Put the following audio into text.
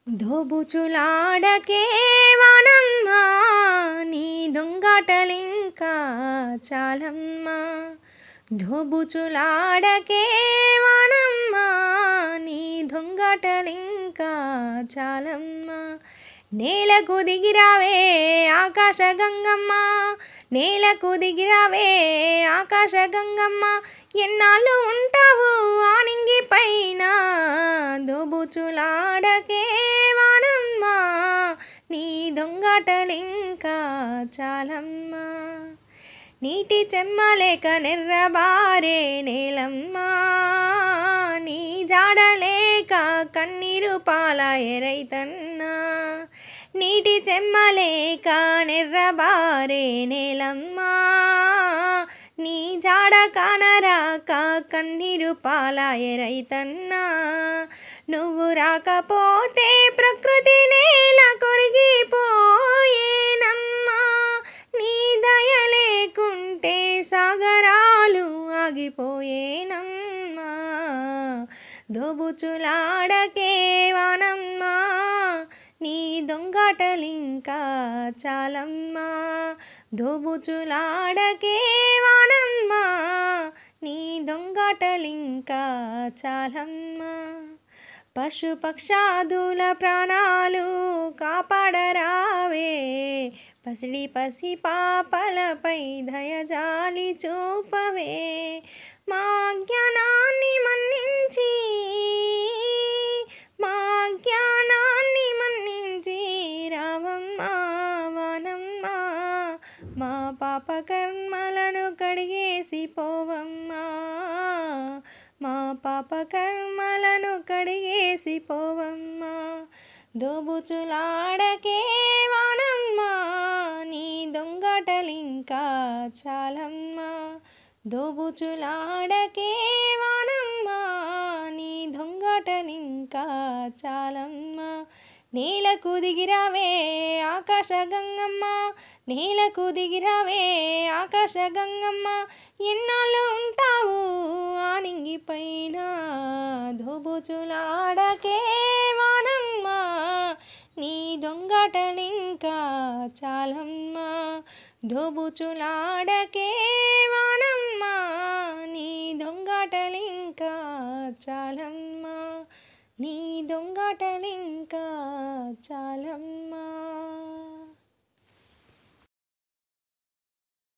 దోబుచులాడకే వానమ్మా నీ దొంగాటలింకా చాలమ్మా. దోబుచులాడకే వానమ్మా నీ దొంగాటలింకా చాలమ్మా. నేలకు దిగిరావే ఆకాశ గంగమ్మ, నేలకు దిగిరావే ఆకాశ గంగమ్మ, ఎన్నాళ్ళు ఉంటావు ఆనింగి పైన. దోబుచులాడకే వానమ్మా నీ దొంగాటలింకా చాలమ్మా. నీటి చెమ్మలేక నెర్రబారే నేలమ్మా, నీ జాడలేక కన్నీరు పాలాయె రైతన్నా. నీటి చెమ్మలేక నెర్రబారే నేలమ్మా, నీ జాడ కానరాక కన్నీరు పాలాయె రైతన్నా. నువ్వు రాకపోతే ప్రకృతి నేల కొరిగిపోయేనమ్మా, నీ దయ లేకుంటే సాగరాలు ఆగిపోయేనమ్మా. దోబుచులాడకే వానమ్మా నీ దొంగాటలింకా చాలమ్మా. దోబుచులాడకే వానమ్మా నీ దొంగాటలింకా చాలమ్మా. పశుపక్షాదుల ప్రాణాలు కాపాడరావే, పసిడి పసి పాపలపై దయజాలి చూపవే. మా జ్ఞానాన్ని మన్నించి, మా జ్ఞానాన్ని మన్నించి రావమ్మా వానమ్మా. మా పాప కర్మలను కడిగేసి పోవమ్మా, మా పాప కర్మలను కడిగేసి పోవమ్మా. దోబుచులాడకే వానమ్మా నీ దొంగాటలింకా చాలమ్మా. దోబుచులాడకే వానమ్మా నీ దొంగాటలింకా చాలమ్మా. నేలకు దిగిరావే ఆకాశ గంగమ్మ, నేలకు దిగిరావే ఆకాశ గంగమ్మ, ఎన్నాళ్ళు ఉంటావు ఆనింగి పైన. దోబుచులాడకే వానమ్మా నీ దొంగాటలింకా చాలమ్మా. దోబుచులాడకే వానమ్మా నీ దొంగాటలింకా చాలమ్మా, నీ దొంగాటలింకా చాలమ్మా.